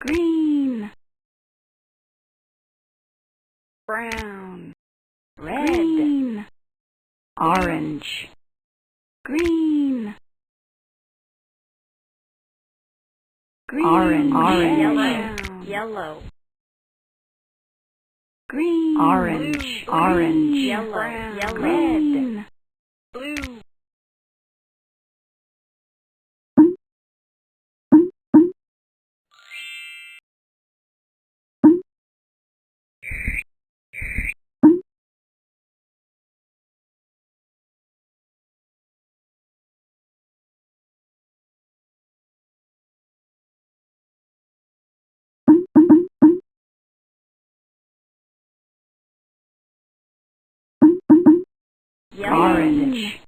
green, brown, red, green, orange, green, green, orange, yellow, green, orange, blue, orange, yellow, brown, green, red, blue. Orange.